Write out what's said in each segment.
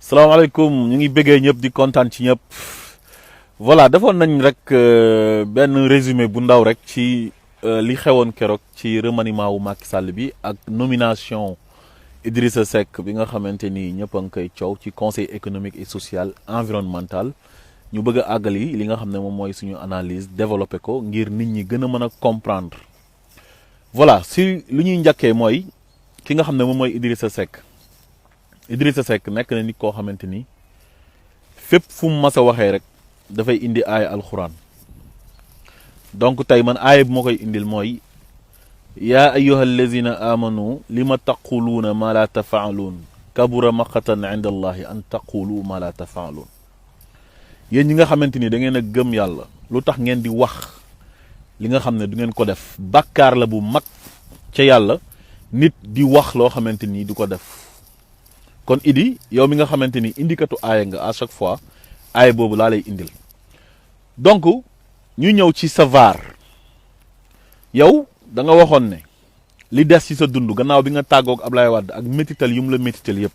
salaamaaleykum ñu ngi bëggee ñëpp di kontaan ci ñëpp voilà defoon nañ rek benn résumé bu ndaw rek ci li xewoon keroog ci remaniement wu Macky Sall bi ak nomination Idrissa Seck bi nga xamante ni ñëpp a ngi koy coow ci conseil économique et social environnemental ñu bëgg a àggali li nga xam ne moom mooy suñu analyse développé ko ngir nit ñi gën a mën a comprendre voilà si lu ñuy njëkkee mooy ki nga xam ne moom mooy Idrissa Seck nekk na nit koo xamante ni fépp fu mu mas a waxee rek dafay indi aaya alxuraan donc tey man aaya bi moo koy indil mooy yaa ayyuha allazina amanu lima taquluuna ma la tafaaluun kabura maqatan inda allahi an taqulu ma la tafaaluun yéen ñi nga xamante ni da ngeen a gëm yàlla lu tax ngeen di wax li nga xam ne du ngeen ko def bàkkaar la bu mag ca yàlla nit di wax loo xamante ni du ko def kon Idi yow mi nga xamante ni indikatu aaya nga à chaque fois aaya boobu laa lay indil donc ñu ñëw ci sa vaar yow da nga waxoon ne li des ci sa dund gannaaw bi nga tàggoog Ablaye Wade ak métital yu mu la métital yëpp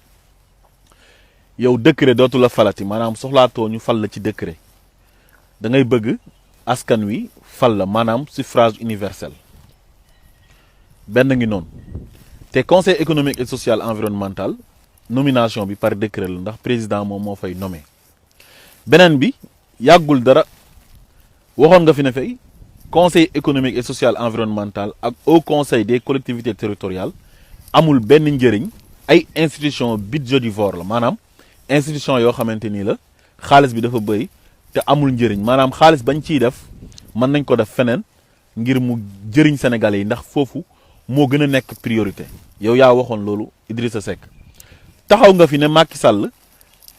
yow décret dootu la falati maanaam soxlaatoo ñu fal la ci décret da ngay bëgg askan wi fal la maanaam suffrage universel benn ngi noonu te conseil économique et social environnemental nomination bi par décret la ndax président moom moo fay nommé beneen bi yàggul dara waxoon nga fi ne fay conseil économique et social environnemental ak haut conseil des collectivités territoriales amul benn njëriñ ay institution budgétivore la maanaam institution yoo xamante nii la xaalis bi dafa bëri te amul njëriñ maanaam xaalis bañ ciy def mën nañ ko def feneen ngir mu jëriñ Sénégalais yi ndax foofu moo gën a nekk priorité yow yaa waxoon loolu Idrissa Seck taxaw nga fi ne Macky Sall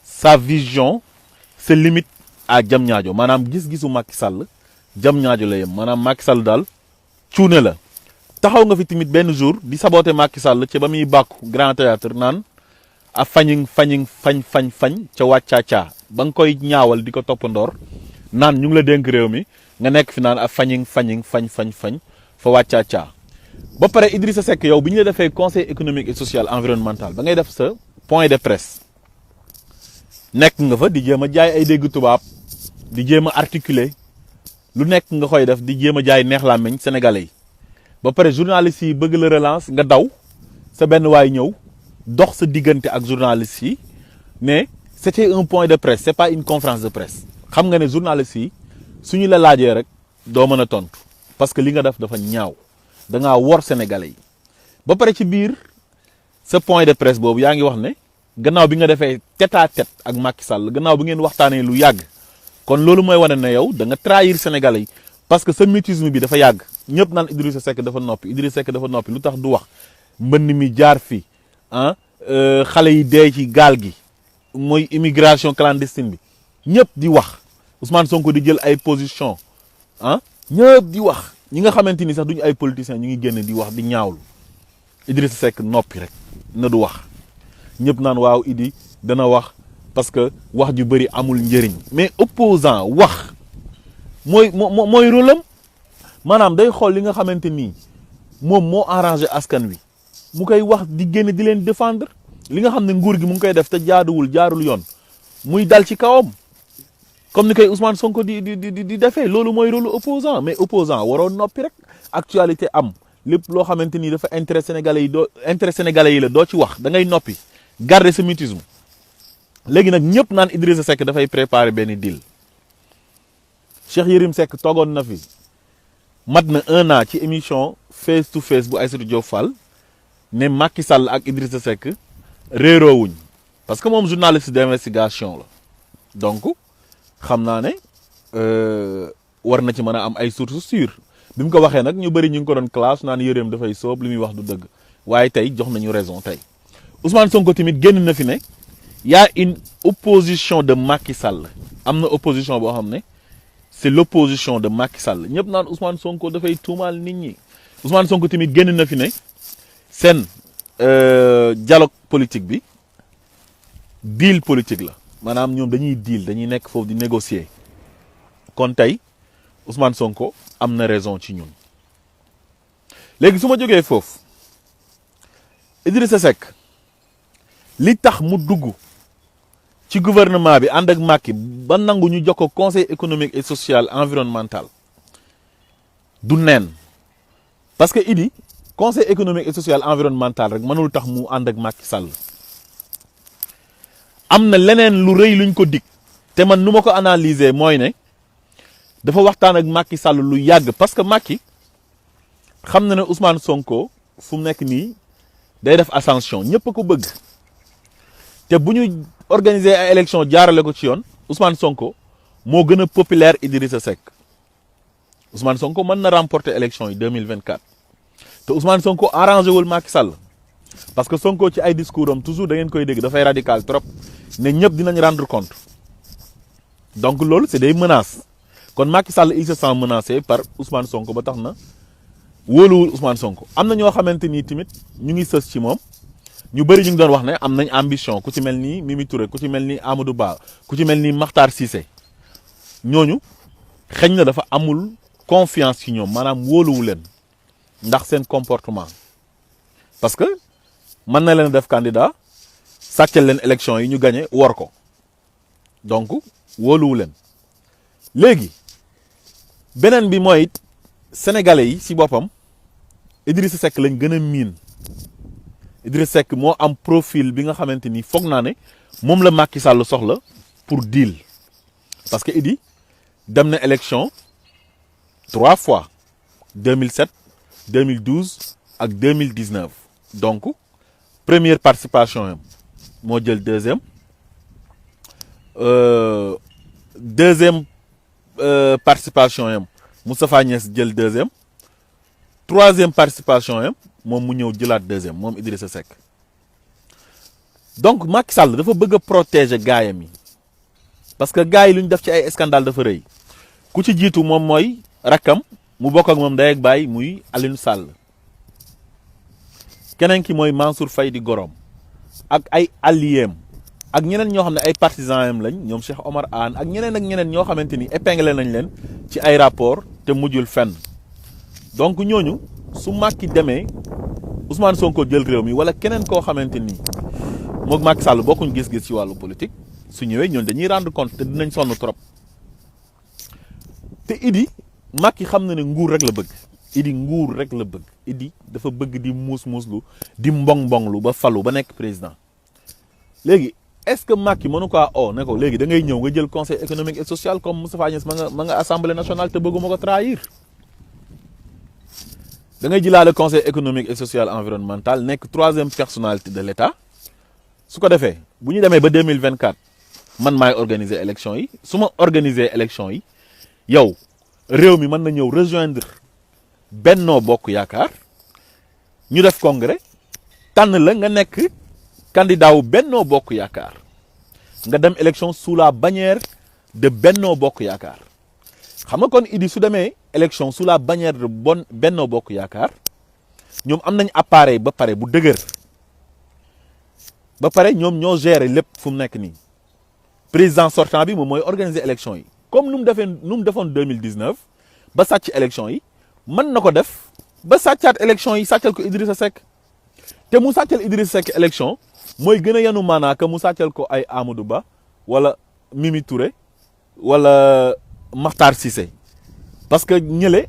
sa vision se limite à Diamniadio maanaam gis-gisu Macky Sall Diamniadio la yem maanaam Macky Sall daal cuune la taxaw nga fi tamit benn jour di saboter Macky Sall ci ba muy bàkku Grand Théâtre naan a fañ ca wàccaacaa ba nga koy ñaawal di ko toppandoor naan ñu ngi la dénk réew mi nga nekk fi naan a fañ fa wàccaacaa ba pare Idrissa Seck yow bi ñu la defee conseil économique et social environnemental ba ngay def sa point de presse nekk nga fa di jéem a jaay ay dégg tubaab di jéem a articuler lu nekk nga koy def di jéem a jaay neex làmmiñ sénégalais yi ba pare journalistes yi bëgg la relance nga daw sa benn waay ñëw dox sa diggante ak journalistes yi ne c'était un point de presse c'est pas une conférence de presse xam nga ne journalistes yi suñu la laajee rek doo mën a tontu parce que li nga def dafa ñaaw da ngaa wor sénégalais yi ba pare ci biir sa point de presse boobu yaa ngi wax ne gannaaw bi nga defee tête à tête ak Macky Sall gannaaw bi ngeen waxtaanee lu yàgg kon loolu mooy wane ne yow da nga trahir sénégalais yi parce que sa mutisme bi dafa yàgg ñëpp naan Idrissa Seck dafa noppi lu tax du wax mbënn mi jaar fi xale yi dee ci gaal gi mooy immigration clandestine bi ñëpp di wax Ousmane Sonko di jël ay position ñëpp di wax ñi nga xamante ni sax duñu ay politiciens ñu ngi génn di wax di ñaawlu Idrissa Seck noppi rek na du wax ñëpp naan waaw Idi dana wax parce que wax ju bëri amul njëriñ mais opposant wax mooy rôle am maanaam day xool li nga xamante ni moom moo arrangé askan wi mu koy wax di génn di leen défendre li nga xam ne nguur gi mu ngi koy def te jaarul yoon muy dal ci kawam comme ni koy Ousmane Sonko di defee loolu mooy rôle opposant mais opposant waroo noppi rek actualité am lépp loo xamante ni dafa intérêt sénégalais yi la doo ci wax da ngay noppi garder sa mutisme léegi nag ñëpp naan Idrissa Seck dafay préparer benn deal Cheikh Yérim Seck toogoon na fi mat na 1 an ci émission face to face bu Aïssatou Diop Fall ne Macky Sall ak Idrissa Seck réeroowuñ parce que moom journaliste d'investigation la donc xam naa ne war na ci mën a am ay sources sûres bi mu ko waxee nag ñu bëri ñu ngi ko doon classe naan Yérim dafay soob li muy wax du dëgg waaye tey jox nañu raison tey Ousmane Sonko tamit génn na fi ne y a une opposition de Macky Sall am na opposition boo xam ne c'est l'opposition de Macky Sall ñëpp naan Ousmane Sonko dafay tuumaal nit ñi Ousmane Sonko tamit génn na fi ne seen dialogue politique bi deal politique la maanaam ñoom dañuy nekk foofu di négocier kon tey Ousmane Sonko am na raison ci ñun léegi su ma jógee foofu Idrissa Seck li tax mu dugg ci gouvernement bi ànd ak Macky ba nangu ñu jox ko conseil économique et social environnemental du neen parce que Idi conseil économique et social environnemental rek mënul tax mu ànd ak Macky Sall am na leneen lu rëy luñ ko dig te man nu ma ko analyser mooy ne dafa waxtaan ak Macky Sall lu yàgg parce que Macky xam na ne Ousmane Sonko fu mu nekk nii day def ascension ñëpp a ko bëgg te bu ñu organiser ay élection jaarale ko ci yoon Ousmane Sonko moo gën a populaire Idrissa Seck Ousmane Sonko mën na remporter élection yi 2024 te Ousmane Sonko arrangé wul Macky Sall parce que Sonko ci ay discours am toujours da ngeen koy dégg dafay radical trop ne ñëpp dinañ rendre compte donc loolu c'est des menaces kon Macky Sall il se sent menacé par Ousmane Sonko ba tax na wóoluwul Ousmane Sonko am na ñoo xamante ni tamit ñu ngi sës ci moom ñu bëri ñu ngi doon wax ne am nañ ambition ku ci mel ni Mimi Touré ku ci mel ni Amadou Ba ku ci mel ni Makhtar Cissé ñooñu xëñ na dafa amul confiance ci ñoom maanaam wóoluwu leen ndax seen comportement parce que mën na leen def candidat sàccal leen élection yi ñu gagné wor ko donc wóoluwu leen léegi beneen bi mooy sénégalais yi ci boppam Idrissa Seck lañ gën a miin Idrissa Seck moo am profil bi nga xamante ni foog naa ne moom la Macky Sall soxla pour deal parce que Idi dem na élection 3 fois 2007 2012 ak 2019 donc première participation yam moo jël deuxième participation yam Moustapha Niasse jël deuxième troisième participation yam moom mu ñëw jëlaat deuxième moom Idrissa Seck donc Macky Sall dafa bëgg a protéger gaayam yi parce que gars yi lu ñu def ci ay scandale dafa rëy ku ci jiitu moom mooy rakkam mu bokk ak moom ndey ak baay muy Aliou Sall keneen ki mooy Mansour Faye di gorom ak ay alliés ak ñeneen ñoo xam ne ay partisans am lañ ñoom Cheikh Omar Anne ak ñeneen ñoo xamante ni épinglé nañ leen ci ay rapport te mujjul fenn donc ñooñu su Macky demee Ousmane Sonko jël réew mi wala keneen koo xamante ni moog Macky Sall bokkuñ gis-gis ci wàllu politique su ñëwee ñoon dañuy rendre compte te dinañ sonn trop te Idi Macky xam na ne nguur rek la bëgg Idi nguur rek la bëgg Idi dafa bëgg di muuslu di mbong-mbonglu ba falu ba nekk président léegi est-ce que Macky mënu ko ne ko léegi da ngay ñëw nga jël conseil économique et social comme Moustapha Niasse ma nga assemblée nationale te bëgguma ko trahir da ngay jëlaale conseil économique et social environnemental nekk troisième personnalité de l'État su ko defee bu ñu demee ba 2024 man maay organiser élection yi su ma organiser élection yi yow réew mi mën na ñëw rejoindre Benno Bokk Yaakaar ñu def congrès tànn la nga nekk candidat wu Benno Bokk Yaakaar nga dem élection sous la bannière de Benno Bokk Yaakaar xam nga kon Idi su demee élection sous la bannière de Benno Bokk Yaakaar ñoom am nañ appareil ba pare bu dëgër ba pare ñoom ñoo gérer lépp fu mu nekk nii président sortant bi moom mooy organiser élection yi comme nu mu defoon 2019 ba sàcc élection yi mën na ko def ba sàccaat élection yi sàccal ko Idrissa Seck te mu sàccal Idrissa Seck élection mooy gën a yanu maanaa que mu sàccal ko ay Amadou Ba wala Mimi Touré wala Makhtar Cissé parce que ñële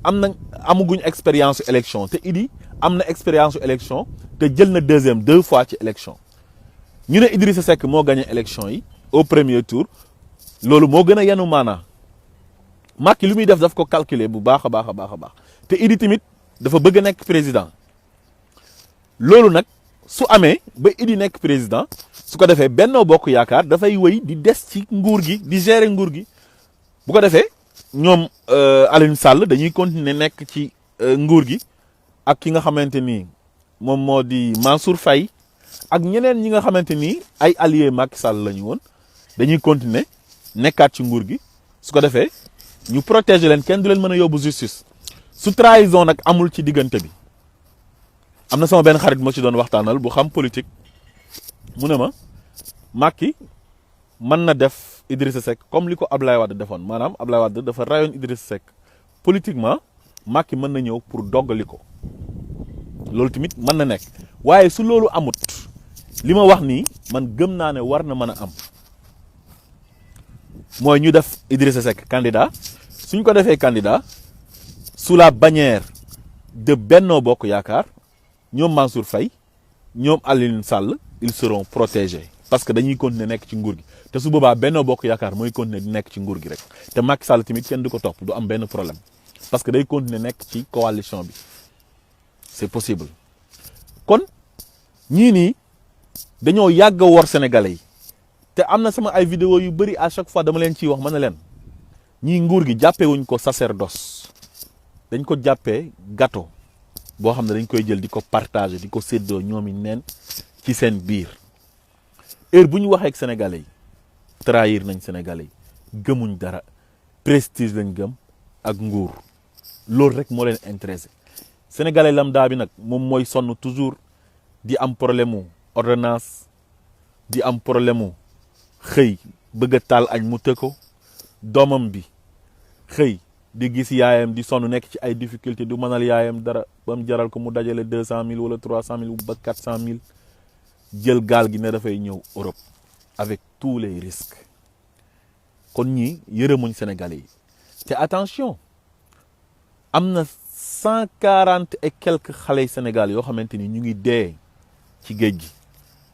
amaguñ expérience élection te Idi am na expérience élection te jël na deuxième 2 fois ci élection ñu ne Idrissa Seck moo gagné élection yi au premier tour loolu moo gën a yanu maanaa Macky lu muy def daf ko calculer bu baax a baax te Idi tamit dafa bëgg a nekk président loolu nag su amee ba Idi nekk président su ko defee Benno Bokk Yaakaar dafay wëy di des ci nguur gi di gérer nguur gi bu ko defee ñoom Aliou Sall dañuy continuer nekk ci nguur gi ak ki nga xamante ni moom moo di Mansour Faye ak ñeneen ñi nga xamante ni ay alliés Macky Sall la ñu woon dañuy continuer nekkaat ci nguur gi su ko defee ñu protéger leen kenn du leen mën a yóbbu justice su trahison nag amul ci diggante bi am na sama benn xarit moo ci doon waxtaanal bu xam politique mu ne ma Macky mën na def Idrissa Seck comme li ko Ablaye Wade defoon maanaam Ablaye Wade dafa rayoon Idrissa Seck politiquement Macky mën na ñëw pour doggali ko loolu tamit mën na nekk waaye su loolu amut li ma wax nii man gëm naa ne war na mën a am mooy ñu def Idrissa Seck candidat suñ ko defee candidat sous la bannière de Benno Bokk Yaakaar ñoom Mansour Faye ñoom Alioune Sall ils seront protégés parce que dañuy continuer nekk ci nguur gi te su boobaa Benno Bokk Yaakaar mooy continuer di nekk ci nguur gi rek te Macky Sall tamit kenn du ko topp du am benn problème parce que day continuer nekk ci coalition bi c'est possible. kon ñii nii dañoo yàgg a wor sénégalais yi te am na sama ay vidéo yu bëri à chaque fois dama leen ciy wax ma ne leen ñii nguur gi jàppee wuñ ko sacerdoce dañ ko jàppee gâteau boo xam ne dañ koy jël di ko partager di ko séddoo ñoom i neen ci seen biir heure bu ñu waxee ak sénégalais yi trahir nañ sénégalais yi gëmuñ dara prestige lañ gëm ak nguur loolu rek moo leen intéressé sénégalais lambda bi nag moom mooy sonn toujours di am problème mu ordonnance di am problème mu xëy bëgg a taal añ mu tëkko doomam bi xëy di gis yaayam di sonn nekk ci ay difficulté du mënal yaayam dara ba mu jaral ko mu dajale 200 000 wala 300 000 ba 400 000 jël gaal gi ne dafay ñëw Europe avec tous les risques kon ñii yërëmuñ Sénégalais yi te attention am na 140 et quelques xale yu Sénégal yoo xamante ni ñu ngi dee ci géej gi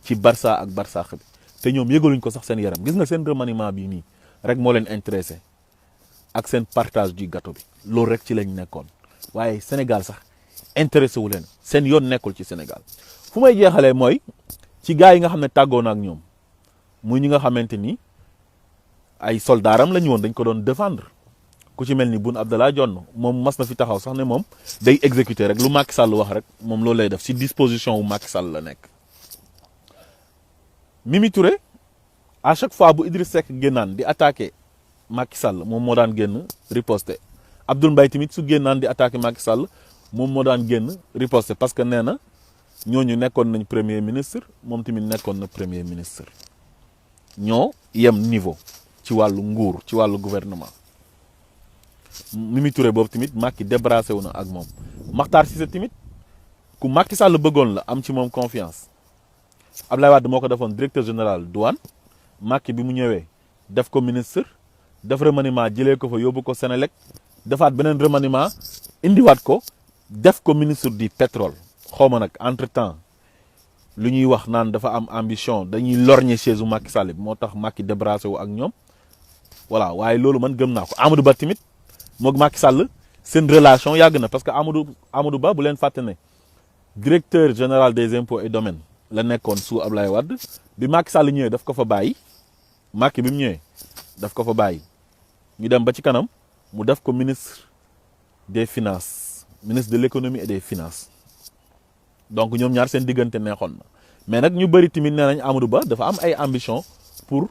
ci Barça ak Barsaax bi te ñoom yëgaluñ ko sax seen yaram gis nga seen remaniement bi nii rek moo leen intéressé ak seen partage du gâteau bi loolu rek ci lañ nekkoon waaye Sénégal sax intéressé wu leen seen yoon nekkul ci Sénégal fu may jeexalee mooy ci gars yi nga xam ne tàggoo na ak ñoom muy ñi nga xamante ni ay soldaaram la ñu woon dañ ko doon défendre ku ci mel ni Boun Abdallah Dionne moom mas na fi taxaw sax ne moom day exécuter rek lu Macky Sall wax rek moom loolu lay def ci disposition wu Macky Sall la nekk. Mimi Touré à chaque fois bu Idriss Seck génnaan di attaquer Macky Sall moom moo daan génn riposter Abdoul Mbaye tamit su génnaan di attaquer Macky Sall moom moo daan génn riposter parce que nee na ñooñu nekkoon nañ premier ministre moom tamit nekkoon na premier ministre ñoo yem niveau ci wàllu nguur ci wàllu gouvernement. Mimi Touré boobu tamit Macky débarrassé wu na ak moom Makhtar Cissé tamit ku Macky Sall bëggoon la am ci moom confiance Abdoulaye Wade moo ko defoon directeur général douane Macky bi mu ñëwee def ko ministre def remaniement jëlee ko fa yóbbu ko Sénélec defaat beneen remaniement indiwaat ko def ko ministre du pétrole xaw ma nag entre temps lu ñuy wax naan dafa am ambition dañuy lorñe chaise u Macky Sall bi moo tax Macky débarrassé wu ak ñoom voilà waaye loolu man gëm naa ko Amadou Ba tamit moog Macky Sall seen relation yàgg na parce que Amadou Ba bu leen fàtte ne directeur général des impôts et domaines la nekkoon sous Ablaye Wade bi Macky Sall ñëwee daf ko fa bàyyi Macky bi mu ñëwee daf ko fa bàyyi ñu dem ba ci kanam mu def ko ministre des finances ministre de l'économie et des finances donc ñoom ñaar seen diggante neexoon na mais nag ñu bëri tamit nee nañ Amadou Ba dafa am ay ambition pour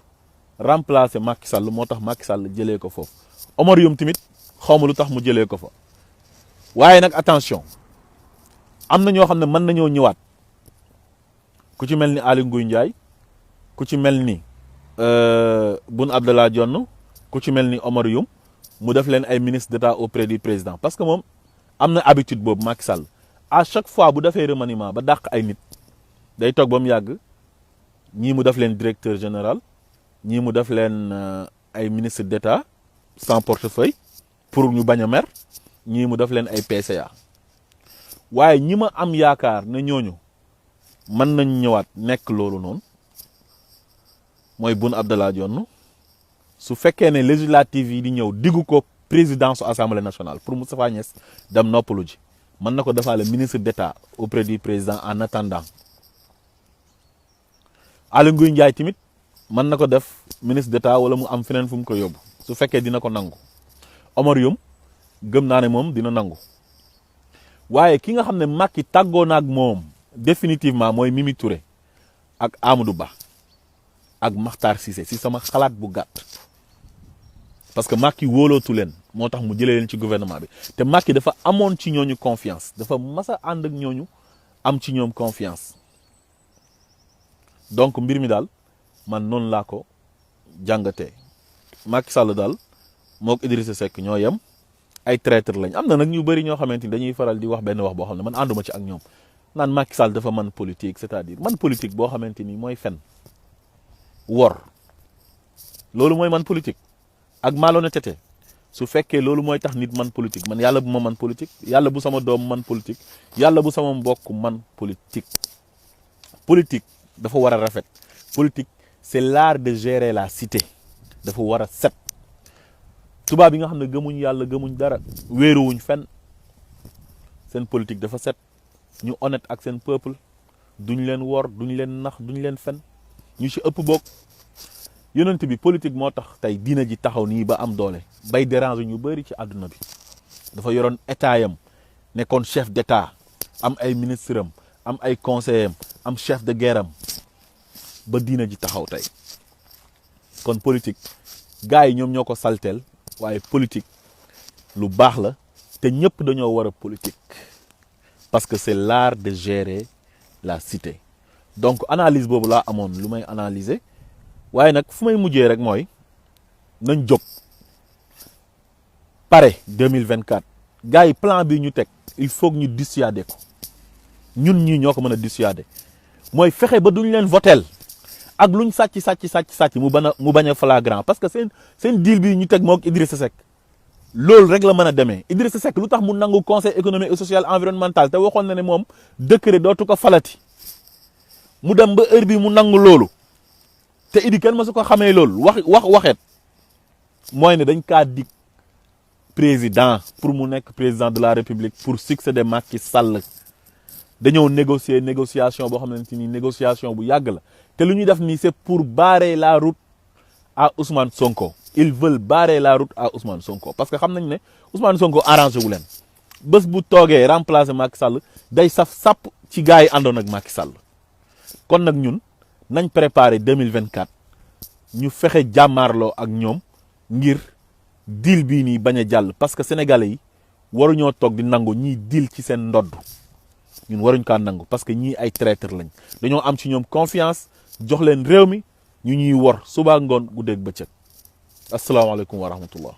remplacer Macky Sall moo tax Macky Sall jëlee ko foofu Omar Youm tamit xaw ma lu tax mu jëlee ko fa waaye nag attention am na ñoo xam ne mën nañoo ñëwaat ku ci mel ni Aly Ngouille Ndiaye ku ci mel ni Boun Abdallah Dionne ku ci mel ni Omar Youm mu def leen ay ministre d'État auprès du président parce que moom am na habitude boobu Macky Sall à chaque fois bu defee remaniement ba dàq ay nit day toog ba mu yàgg ñii mu def leen directeur général ñii mu def leen ay ministre d'État sans portefeuille pour ñu bañ a mer ñii mu def leen ay PCA waaye ñi ma am yaakaar ne ñooñu mën nañ ñëwaat nekk loolu noonu mooy Boun Abdallah Dionne su fekkee ne législative yi di ñëw diggu ko présidence su assemblée nationale pour Moustapha Niasse dem noppalu ji mën na ko defaale ministre d'État auprès du président en attendant Aly Ngouille Ndiaye tamit mën na ko def ministre d'État wala mu am feneen fu mu ko yóbbu su fekkee dina ko nangu Omar Youm gëm naa ne moom dina nangu waaye ki nga xam ne Macky tàggoo na ak moom définitivement mooy Mimi Touré ak Amadou Ba ak Makhtar Cissé si sama xalaat bu gàtt parce que Macky wóolootu leen moo tax mu jëlee leen ci gouvernement bi te Macky dafa amoon ci ñooñu confiance dafa mas a ànd ak ñooñu am ci ñoom confiance donc mbir mi daal man noonu laa ko jàngatee Macky Sall daal mook Idrissa Seck ñoo yem ay traître lañ am na nag ñu bëri ñoo xamante ni dañuy faral di wax benn wax boo xam ne man ànduma ci ak ñoom naan Macky Sall dafa man politique c'est-à-dire man politique boo xamante ni mooy fen wor loolu mooy man politique ak malhonnêteté su fekkee loolu mooy tax nit man politique man yàlla bu ma man politique yàlla bu sama doom man politique yàlla bu sama mbokk man politique. Politique dafa war a rafet politique c'est l'art de gérer la cité dafa war a set tubaab yi nga xam ne gëmuñ yàlla gëmuñ dara wéeruwuñ fenn seen politique dafa set ñu honnête ak seen peuple duñ leen wor duñ leen nax duñ leen fen ñu ci ëpp bokk yonent bi politique moo tax tey diina ji taxaw nii ba am doole bay déranger ñu bëri ci àdduna bi dafa yoroon état yam nekkoon chef d'état am ay ministre am ay conseillers am chef de guerre am ba diina ji taxaw tey kon politique gars yi ñoom ñoo ko salteel waaye politique lu baax la te ñëpp dañoo war a politique parce que c'est l'art de gérer la cité donc analyse boobu laa amoon lu may analyser waaye nag fu may mujjee rek mooy nañ jóg pare 2024 gars yi plan bi ñu teg il faut que ñu dissuader ko ñun ñii ñoo ko mën a dissuader mooy fexe ba duñ leen votel ak luñ sàcc mu bañ a flagrant parce que seen deal bi ñu teg mook Idrissa Seck loolu rek la mën a demee Idrissa Seck lu tax mu nangu conseil économique et social environnemental te waxoon na ne moom décret dootu ko falati mu dem ba heure bi mu nangu loolu te Idi kenn ma su ko xamee loolu waxeet mooy ne dañ kaa dig président pour mu nekk président de la république pour succéder Macky Sall dañoo négociation boo xamante ni négociation bu yàgg la te lu ñuy def nii c'est pour barrer la route à Ousmane Sonko ils veulent barrer la route à Ousmane Sonko parce que xam nañ ne Ousmane Sonko arrangé wu leen bés bu toogee remplacer Macky Sall day saf sàpp ci gars yi àndoon ak Macky Sall kon nag ñun nañ préparer 2024 ñu fexe jàmmaarloo ak ñoom ngir deal bii nii bañ a jàll parce que sénégalais yi waruñoo toog di nangu ñiy deal ci seen ndodd ñun waruñ kaa nangu parce que ñii ay traître lañ dañoo am ci ñoom confiance jox leen réew mi ñu ñuy wor suba ngoon guddeeg bëccëg asalaamaaleykum wa rahmatullah